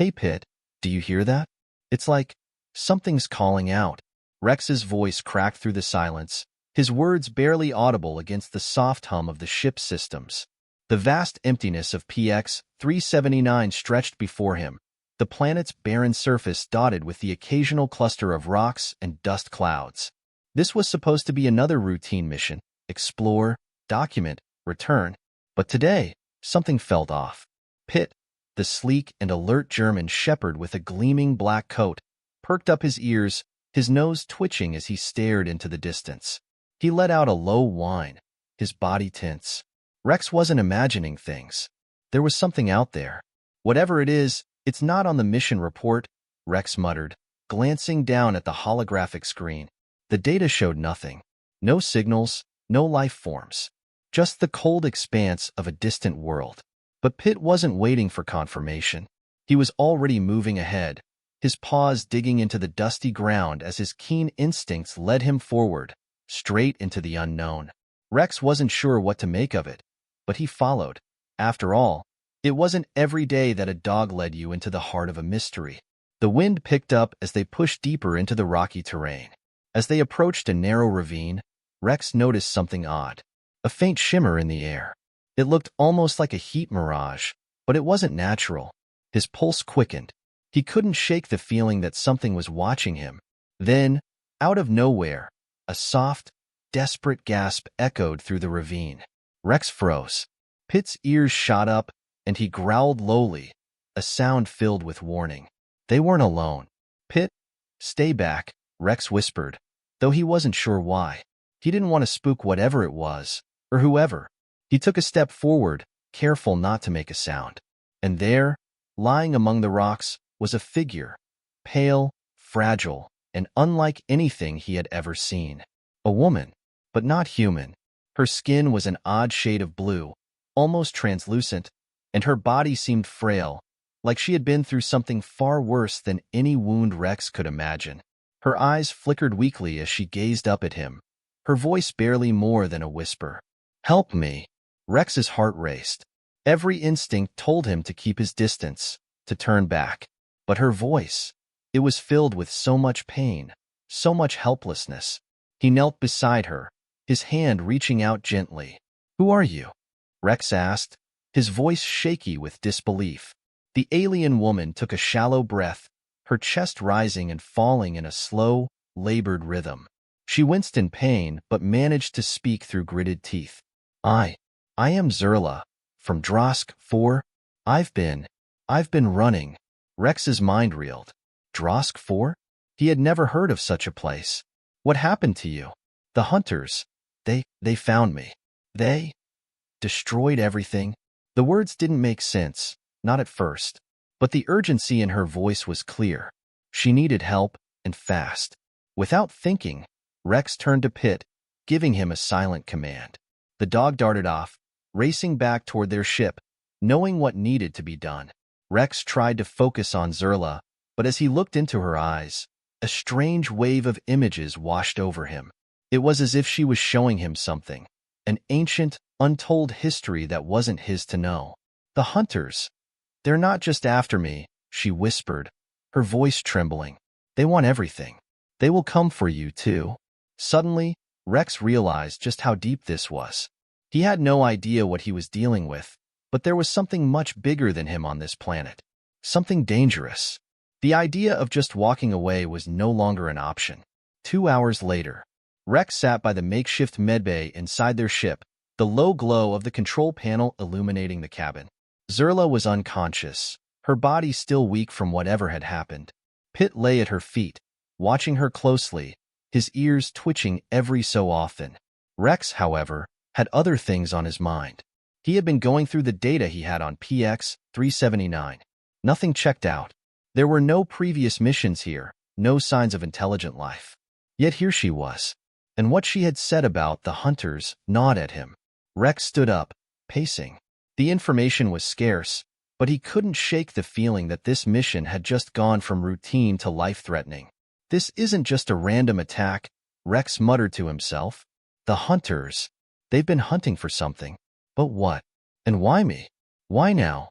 Hey Pitt, do you hear that? It's like something's calling out. Rex's voice cracked through the silence, his words barely audible against the soft hum of the ship's systems. The vast emptiness of PX 379 stretched before him, the planet's barren surface dotted with the occasional cluster of rocks and dust clouds. This was supposed to be another routine mission: explore, document, return. But today, something felt off. Pitt, the sleek and alert German shepherd with a gleaming black coat, perked up his ears, his nose twitching as he stared into the distance. He let out a low whine, his body tense. Rex wasn't imagining things. There was something out there. Whatever it is, it's not on the mission report, Rex muttered, glancing down at the holographic screen. The data showed nothing. No signals, no life forms. Just the cold expanse of a distant world. But Pitt wasn't waiting for confirmation. He was already moving ahead, his paws digging into the dusty ground as his keen instincts led him forward, straight into the unknown. Rex wasn't sure what to make of it, but he followed. After all, it wasn't every day that a dog led you into the heart of a mystery. The wind picked up as they pushed deeper into the rocky terrain. As they approached a narrow ravine, Rex noticed something odd. A faint shimmer in the air. It looked almost like a heat mirage, but it wasn't natural. His pulse quickened. He couldn't shake the feeling that something was watching him. Then, out of nowhere, a soft, desperate gasp echoed through the ravine. Rex froze. Pitt's ears shot up, and he growled lowly, a sound filled with warning. They weren't alone. Pitt, stay back, Rex whispered, though he wasn't sure why. He didn't want to spook whatever it was, or whoever. He took a step forward, careful not to make a sound. And there, lying among the rocks, was a figure, pale, fragile, and unlike anything he had ever seen. A woman, but not human. Her skin was an odd shade of blue, almost translucent, and her body seemed frail, like she had been through something far worse than any wound Rex could imagine. Her eyes flickered weakly as she gazed up at him, her voice barely more than a whisper. "Help me." Rex's heart raced. Every instinct told him to keep his distance, to turn back. But her voice, it was filled with so much pain, so much helplessness. He knelt beside her, his hand reaching out gently. "Who are you?" Rex asked, his voice shaky with disbelief. The alien woman took a shallow breath, her chest rising and falling in a slow, labored rhythm. She winced in pain but managed to speak through gritted teeth. I am Zherla, from Drosk 4. I've been running." Rex's mind reeled. Drosk 4? He had never heard of such a place. "What happened to you?" "The hunters. They found me. They destroyed everything." The words didn't make sense, not at first, but the urgency in her voice was clear. She needed help, and fast. Without thinking, Rex turned to Pitt, giving him a silent command. The dog darted off, racing back toward their ship, knowing what needed to be done. Rex tried to focus on Zherla, but as he looked into her eyes, a strange wave of images washed over him. It was as if she was showing him something, an ancient, untold history that wasn't his to know. "The hunters. They're not just after me," she whispered, her voice trembling. "They want everything. They will come for you, too." Suddenly, Rex realized just how deep this was. He had no idea what he was dealing with, but there was something much bigger than him on this planet. Something dangerous. The idea of just walking away was no longer an option. 2 hours later, Rex sat by the makeshift medbay inside their ship, the low glow of the control panel illuminating the cabin. Zherla was unconscious, her body still weak from whatever had happened. Pitt lay at her feet, watching her closely, his ears twitching every so often. Rex, however, had other things on his mind. He had been going through the data he had on PX 379. Nothing checked out. There were no previous missions here, no signs of intelligent life. Yet here she was. And what she had said about the hunters gnawed at him. Rex stood up, pacing. The information was scarce, but he couldn't shake the feeling that this mission had just gone from routine to life-threatening. "This isn't just a random attack," Rex muttered to himself. "The hunters. They've been hunting for something. But what? And why me? Why now?"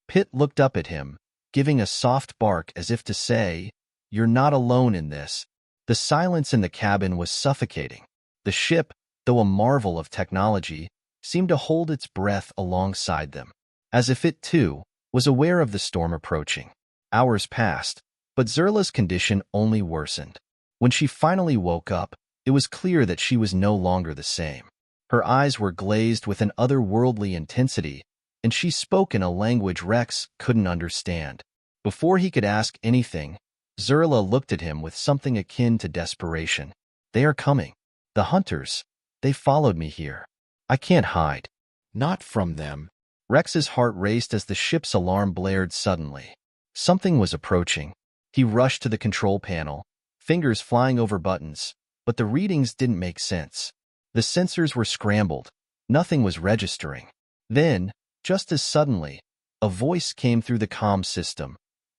Pitt looked up at him, giving a soft bark as if to say, "You're not alone in this." The silence in the cabin was suffocating. The ship, though a marvel of technology, seemed to hold its breath alongside them, as if it, too, was aware of the storm approaching. Hours passed, but Zerla's condition only worsened. When she finally woke up, it was clear that she was no longer the same. Her eyes were glazed with an otherworldly intensity, and she spoke in a language Rex couldn't understand. Before he could ask anything, Zherla looked at him with something akin to desperation. "They are coming. The hunters. They followed me here. I can't hide." Not from them. Rex's heart raced as the ship's alarm blared suddenly. Something was approaching. He rushed to the control panel, fingers flying over buttons, but the readings didn't make sense. The sensors were scrambled. Nothing was registering. Then, just as suddenly, a voice came through the comm system,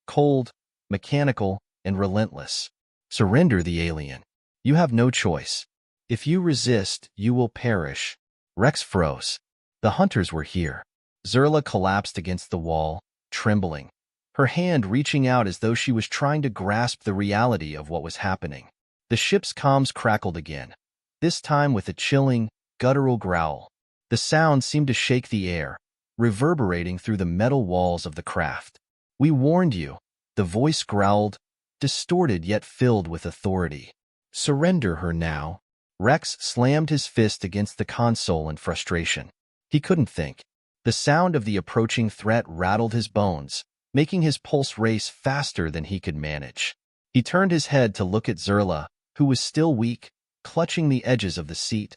cold, mechanical, and relentless. "Surrender the alien. You have no choice. If you resist, you will perish." Rex froze. The hunters were here. Zherla collapsed against the wall, trembling, her hand reaching out as though she was trying to grasp the reality of what was happening. The ship's comms crackled again, this time with a chilling, guttural growl. The sound seemed to shake the air, reverberating through the metal walls of the craft. "We warned you," the voice growled, distorted yet filled with authority. Surrender her now. Rex slammed his fist against the console in frustration. He couldn't think. The sound of the approaching threat rattled his bones, making his pulse race faster than he could manage. He turned his head to look at Zherla, who was still weak, clutching the edges of the seat,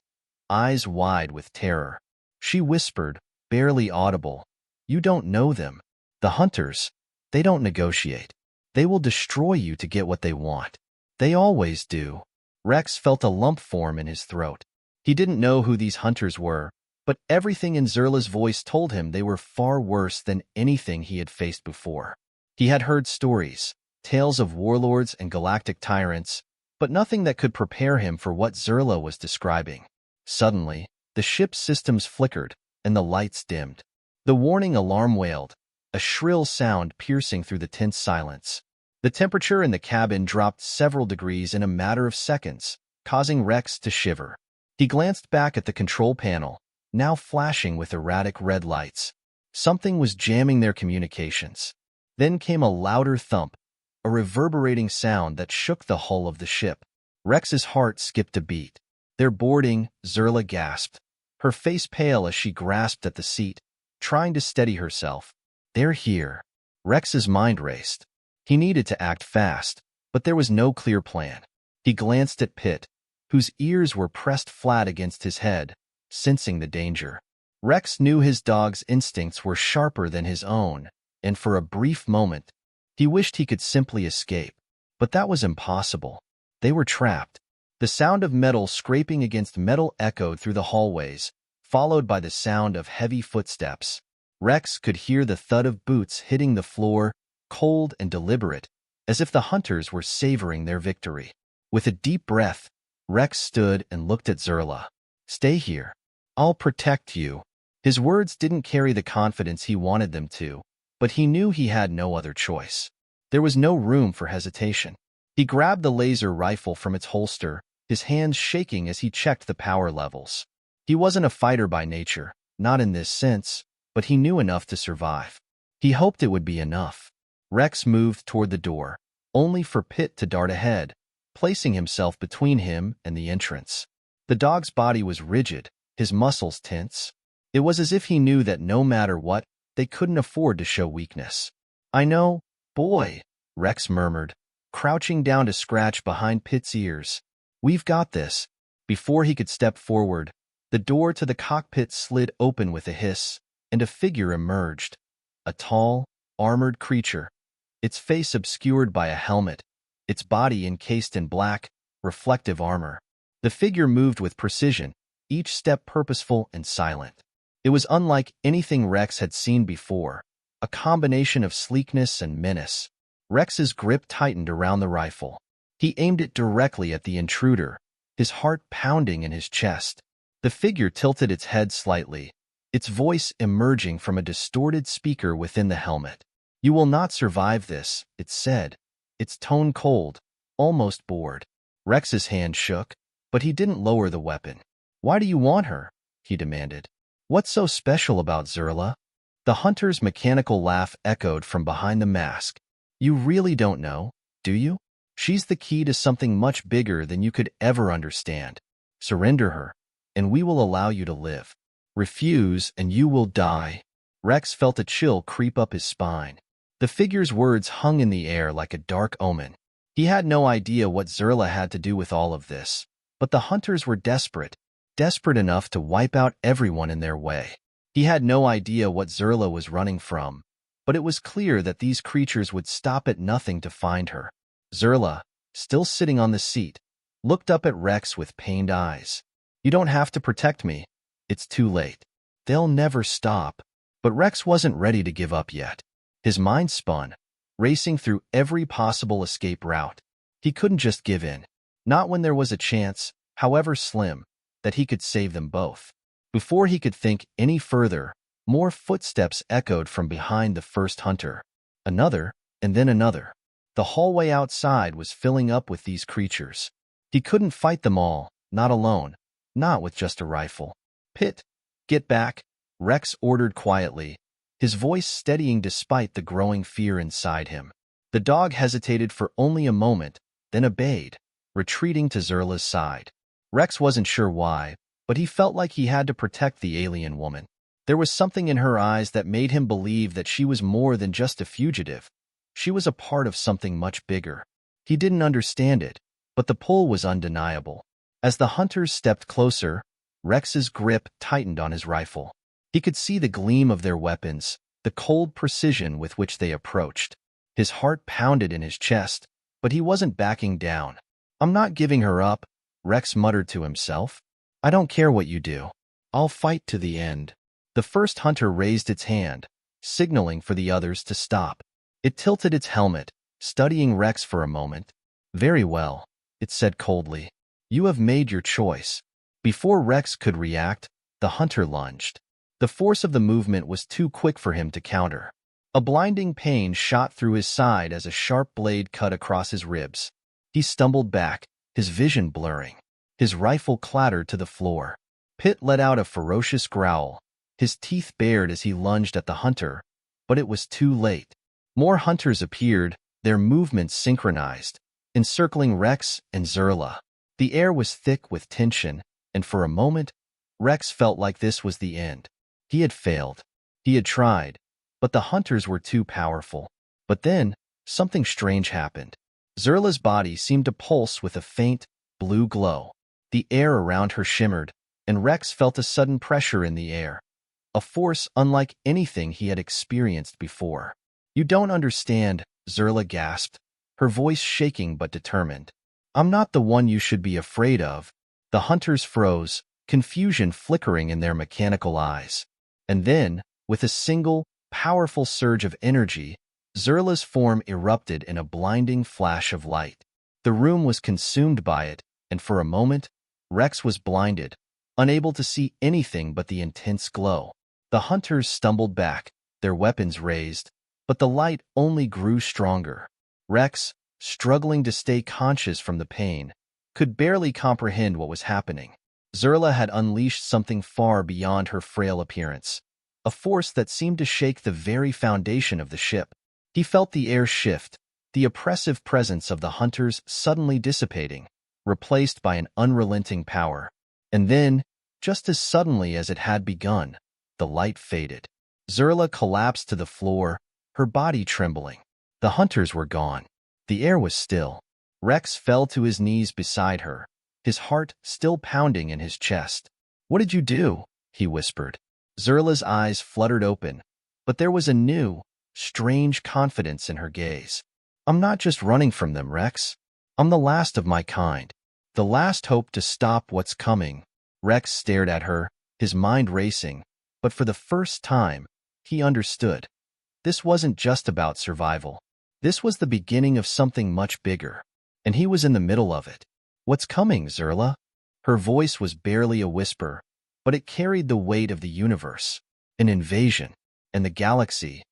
eyes wide with terror. She whispered, barely audible, "You don't know them. The hunters, they don't negotiate. They will destroy you to get what they want. They always do." Rex felt a lump form in his throat. He didn't know who these hunters were, but everything in Zerla's voice told him they were far worse than anything he had faced before. He had heard stories, tales of warlords and galactic tyrants, but nothing that could prepare him for what Zherla was describing. Suddenly, the ship's systems flickered, and the lights dimmed. The warning alarm wailed, a shrill sound piercing through the tense silence. The temperature in the cabin dropped several degrees in a matter of seconds, causing Rex to shiver. He glanced back at the control panel, now flashing with erratic red lights. Something was jamming their communications. Then came a louder thump, a reverberating sound that shook the hull of the ship. Rex's heart skipped a beat. "They're boarding," Zherla gasped, her face pale as she grasped at the seat, trying to steady herself. "They're here." Rex's mind raced. He needed to act fast, but there was no clear plan. He glanced at Pitt, whose ears were pressed flat against his head, sensing the danger. Rex knew his dog's instincts were sharper than his own, and for a brief moment, he wished he could simply escape. But that was impossible. They were trapped. The sound of metal scraping against metal echoed through the hallways, followed by the sound of heavy footsteps. Rex could hear the thud of boots hitting the floor, cold and deliberate, as if the hunters were savoring their victory. With a deep breath, Rex stood and looked at Zherla. "Stay here. I'll protect you." His words didn't carry the confidence he wanted them to, but he knew he had no other choice. There was no room for hesitation. He grabbed the laser rifle from its holster, his hands shaking as he checked the power levels. He wasn't a fighter by nature, not in this sense, but he knew enough to survive. He hoped it would be enough. Rex moved toward the door, only for Pitt to dart ahead, placing himself between him and the entrance. The dog's body was rigid, his muscles tense. It was as if he knew that no matter what, they couldn't afford to show weakness. "I know, boy," Rex murmured, crouching down to scratch behind Pitt's ears. "We've got this." Before he could step forward, the door to the cockpit slid open with a hiss, and a figure emerged. A tall, armored creature, its face obscured by a helmet, its body encased in black, reflective armor. The figure moved with precision, each step purposeful and silent. It was unlike anything Rex had seen before, a combination of sleekness and menace. Rex's grip tightened around the rifle. He aimed it directly at the intruder, his heart pounding in his chest. The figure tilted its head slightly, its voice emerging from a distorted speaker within the helmet. You will not survive this, it said, its tone cold, almost bored. Rex's hand shook, but he didn't lower the weapon. Why do you want her? He demanded. What's so special about Zherla? The hunter's mechanical laugh echoed from behind the mask. You really don't know, do you? She's the key to something much bigger than you could ever understand. Surrender her, and we will allow you to live. Refuse, and you will die. Rex felt a chill creep up his spine. The figure's words hung in the air like a dark omen. He had no idea what Zherla had to do with all of this, but the hunters were desperate enough to wipe out everyone in their way. He had no idea what Zherla was running from, but it was clear that these creatures would stop at nothing to find her. Zherla, still sitting on the seat, looked up at Rex with pained eyes. You don't have to protect me. It's too late. They'll never stop. But Rex wasn't ready to give up yet. His mind spun, racing through every possible escape route. He couldn't just give in. Not when there was a chance, however slim, that he could save them both. Before he could think any further, more footsteps echoed from behind the first hunter. Another, and then another. The hallway outside was filling up with these creatures. He couldn't fight them all, not alone, not with just a rifle. Pitt, get back, Rex ordered quietly, his voice steadying despite the growing fear inside him. The dog hesitated for only a moment, then obeyed, retreating to Zherla's side. Rex wasn't sure why, but he felt like he had to protect the alien woman. There was something in her eyes that made him believe that she was more than just a fugitive. She was a part of something much bigger. He didn't understand it, but the pull was undeniable. As the hunters stepped closer, Rex's grip tightened on his rifle. He could see the gleam of their weapons, the cold precision with which they approached. His heart pounded in his chest, but he wasn't backing down. I'm not giving her up, Rex muttered to himself. I don't care what you do. I'll fight to the end. The first hunter raised its hand, signaling for the others to stop. It tilted its helmet, studying Rex for a moment. Very well, it said coldly. You have made your choice. Before Rex could react, the hunter lunged. The force of the movement was too quick for him to counter. A blinding pain shot through his side as a sharp blade cut across his ribs. He stumbled back, his vision blurring. His rifle clattered to the floor. Pitt let out a ferocious growl, his teeth bared as he lunged at the hunter, but it was too late. More hunters appeared, their movements synchronized, encircling Rex and Zherla. The air was thick with tension, and for a moment, Rex felt like this was the end. He had failed. He had tried, but the hunters were too powerful. But then, something strange happened. Zherla's body seemed to pulse with a faint, blue glow. The air around her shimmered, and Rex felt a sudden pressure in the air, a force unlike anything he had experienced before. You don't understand, Zherla gasped, her voice shaking but determined. I'm not the one you should be afraid of. The hunters froze, confusion flickering in their mechanical eyes. And then, with a single, powerful surge of energy, Zherla's form erupted in a blinding flash of light. The room was consumed by it, and for a moment, Rex was blinded, unable to see anything but the intense glow. The hunters stumbled back, their weapons raised, but the light only grew stronger. Rex, struggling to stay conscious from the pain, could barely comprehend what was happening. Zherla had unleashed something far beyond her frail appearance, a force that seemed to shake the very foundation of the ship. He felt the air shift, the oppressive presence of the hunters suddenly dissipating, replaced by an unrelenting power. And then, just as suddenly as it had begun, the light faded. Zherla collapsed to the floor, her body trembling. The hunters were gone. The air was still. Rex fell to his knees beside her, his heart still pounding in his chest. What did you do? He whispered. Zherla's eyes fluttered open, but there was a new, strange confidence in her gaze. I'm not just running from them, Rex. I'm the last of my kind. The last hope to stop what's coming. Rex stared at her, his mind racing, but for the first time, he understood. This wasn't just about survival. This was the beginning of something much bigger, and he was in the middle of it. What's coming, Zherla? Her voice was barely a whisper, but it carried the weight of the universe. An invasion, and the galaxy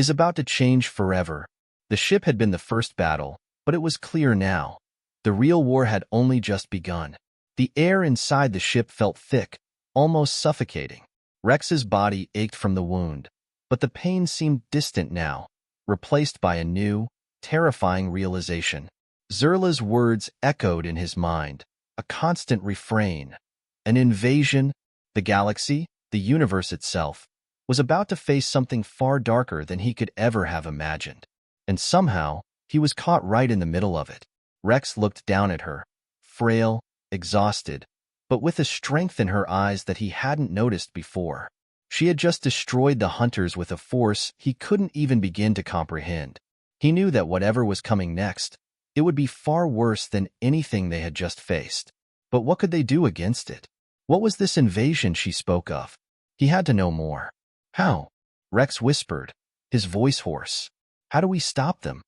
is about to change forever. The ship had been the first battle, but it was clear now. The real war had only just begun. The air inside the ship felt thick, almost suffocating. Rex's body ached from the wound, but the pain seemed distant now, replaced by a new, terrifying realization. Zherla's words echoed in his mind, a constant refrain. An invasion, the galaxy, the universe itself, was about to face something far darker than he could ever have imagined. And somehow, he was caught right in the middle of it. Rex looked down at her, frail, exhausted, but with a strength in her eyes that he hadn't noticed before. She had just destroyed the hunters with a force he couldn't even begin to comprehend. He knew that whatever was coming next, it would be far worse than anything they had just faced. But what could they do against it? What was this invasion she spoke of? He had to know more. How? Rex whispered, his voice hoarse. How do we stop them?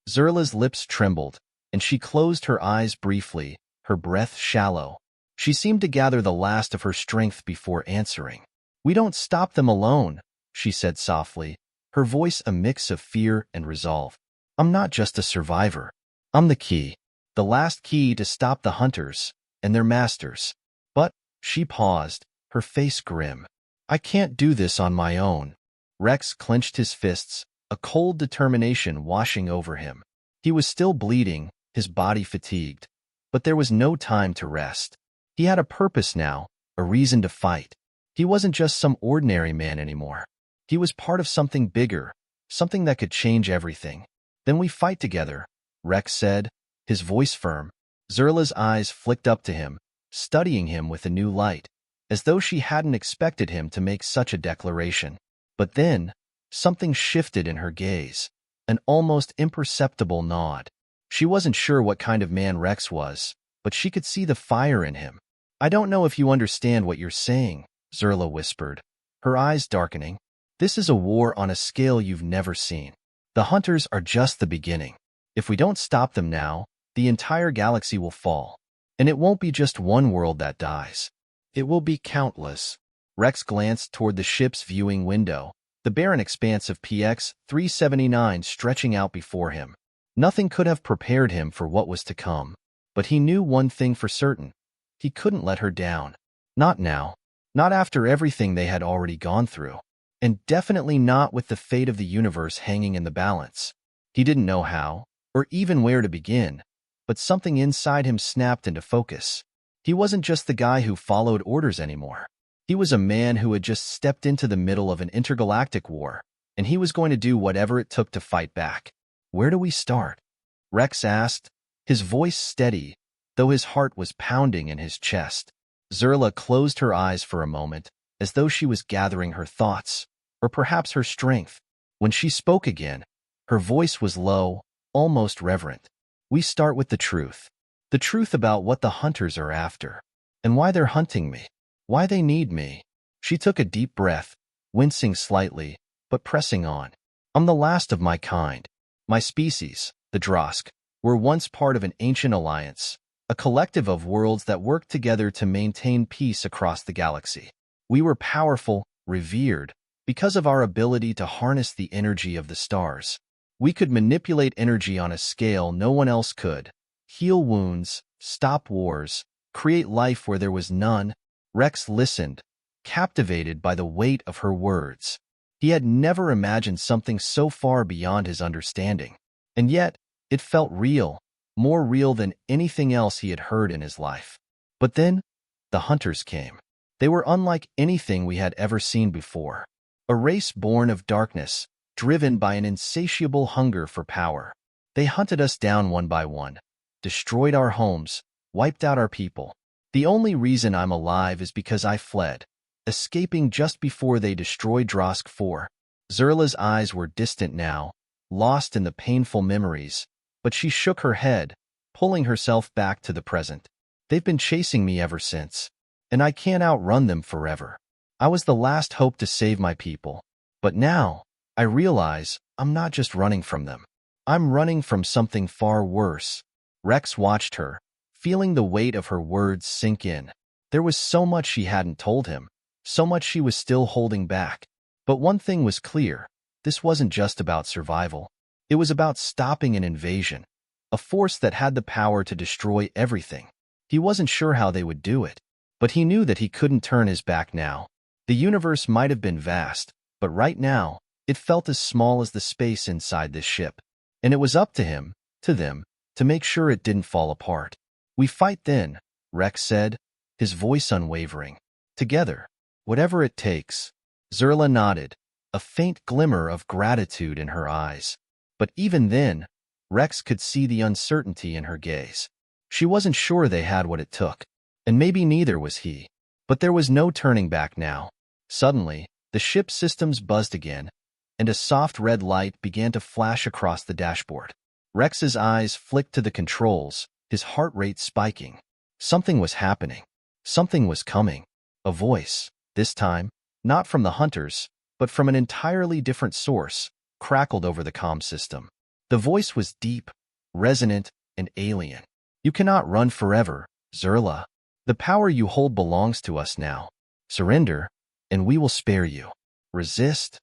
Zerla's lips trembled, and she closed her eyes briefly, her breath shallow. She seemed to gather the last of her strength before answering. We don't stop them alone, she said softly, her voice a mix of fear and resolve. I'm not just a survivor. I'm the key. The last key to stop the hunters and their masters. But, she paused, her face grim. I can't do this on my own. Rex clenched his fists, a cold determination washing over him. He was still bleeding, his body fatigued. But there was no time to rest. He had a purpose now, a reason to fight. He wasn't just some ordinary man anymore. He was part of something bigger, something that could change everything. Then we fight together, Rex said, his voice firm. Zerla's eyes flicked up to him, studying him with a new light, as though she hadn't expected him to make such a declaration. But then, something shifted in her gaze, an almost imperceptible nod. She wasn't sure what kind of man Rex was, but she could see the fire in him. I don't know if you understand what you're saying, Zherla whispered, her eyes darkening. This is a war on a scale you've never seen. The hunters are just the beginning. If we don't stop them now, the entire galaxy will fall. And it won't be just one world that dies. It will be countless. Rex glanced toward the ship's viewing window, the barren expanse of PX 379 stretching out before him. Nothing could have prepared him for what was to come. But he knew one thing for certain. He couldn't let her down. Not now. Not after everything they had already gone through. And definitely not with the fate of the universe hanging in the balance. He didn't know how, or even where to begin, but something inside him snapped into focus. He wasn't just the guy who followed orders anymore. He was a man who had just stepped into the middle of an intergalactic war, and he was going to do whatever it took to fight back. Where do we start? Rex asked, his voice steady, though his heart was pounding in his chest. Zherla closed her eyes for a moment, as though she was gathering her thoughts, or perhaps her strength. When she spoke again, her voice was low, almost reverent. We start with the truth. The truth about what the hunters are after, and why they're hunting me, why they need me. She took a deep breath, wincing slightly, but pressing on. I'm the last of my kind. My species, the Drosk, were once part of an ancient alliance, a collective of worlds that worked together to maintain peace across the galaxy. We were powerful, revered, because of our ability to harness the energy of the stars. We could manipulate energy on a scale no one else could, heal wounds, stop wars, create life where there was none. Rex listened, captivated by the weight of her words. He had never imagined something so far beyond his understanding. And yet, it felt real, more real than anything else he had heard in his life. But then, the hunters came. They were unlike anything we had ever seen before. A race born of darkness, driven by an insatiable hunger for power. They hunted us down one by one, destroyed our homes, wiped out our people. The only reason I'm alive is because I fled, escaping just before they destroyed Drosk 4. Zerla's eyes were distant now, lost in the painful memories, but she shook her head, pulling herself back to the present. They've been chasing me ever since, and I can't outrun them forever. I was the last hope to save my people. But now, I realize I'm not just running from them. I'm running from something far worse. Rex watched her, feeling the weight of her words sink in. There was so much she hadn't told him, so much she was still holding back. But one thing was clear. this wasn't just about survival. It was about stopping an invasion, a force that had the power to destroy everything. He wasn't sure how they would do it, but he knew that he couldn't turn his back now. The universe might have been vast, but right now, it felt as small as the space inside this ship. And it was up to him, to them, to make sure it didn't fall apart. "We fight then," Rex said, his voice unwavering. "Together, whatever it takes." Zherla nodded, a faint glimmer of gratitude in her eyes. But even then, Rex could see the uncertainty in her gaze. She wasn't sure they had what it took, and maybe neither was he. But there was no turning back now. Suddenly, the ship's systems buzzed again, and a soft red light began to flash across the dashboard. Rex's eyes flicked to the controls, his heart rate spiking. Something was happening. Something was coming. A voice, this time, not from the hunters, but from an entirely different source, crackled over the comm system. The voice was deep, resonant, and alien. "You cannot run forever, Zherla. The power you hold belongs to us now. Surrender, and we will spare you. Resist,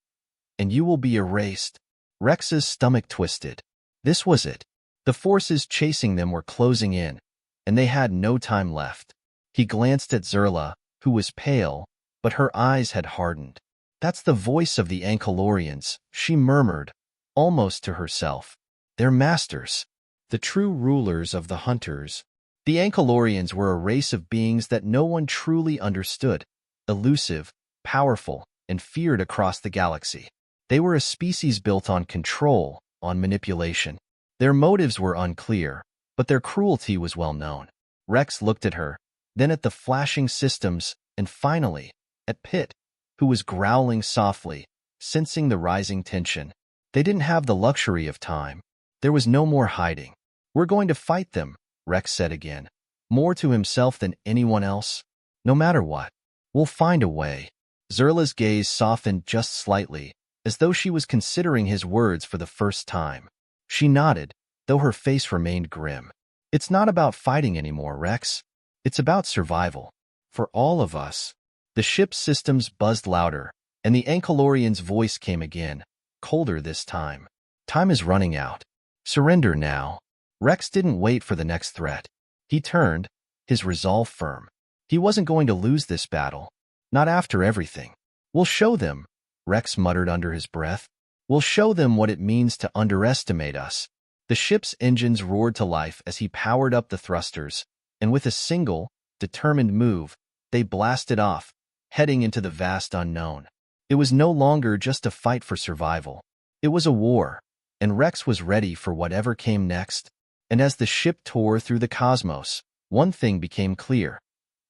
and you will be erased." Rex's stomach twisted. This was it. The forces chasing them were closing in, and they had no time left. He glanced at Zherla, who was pale, but her eyes had hardened. "That's the voice of the Ankylorians," she murmured, almost to herself. "Their masters, the true rulers of the hunters." The Ankylorians were a race of beings that no one truly understood, elusive, powerful, and feared across the galaxy. They were a species built on control, on manipulation. Their motives were unclear, but their cruelty was well known. Rex looked at her, then at the flashing systems, and finally, at Pitt, who was growling softly, sensing the rising tension. They didn't have the luxury of time. There was no more hiding. "We're going to fight them," Rex said again, more to himself than anyone else. "No matter what, we'll find a way." Zerla's gaze softened just slightly, as though she was considering his words for the first time. She nodded, though her face remained grim. "It's not about fighting anymore, Rex. It's about survival. For all of us." The ship's systems buzzed louder, and the Ankylorian's voice came again, colder this time. "Time is running out. Surrender now." Rex didn't wait for the next threat. He turned, his resolve firm. He wasn't going to lose this battle. Not after everything. "We'll show them," Rex muttered under his breath. "We'll show them what it means to underestimate us." The ship's engines roared to life as he powered up the thrusters, and with a single, determined move, they blasted off, heading into the vast unknown. It was no longer just a fight for survival. It was a war, and Rex was ready for whatever came next. And as the ship tore through the cosmos, one thing became clear.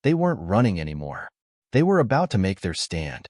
They weren't running anymore. They were about to make their stand.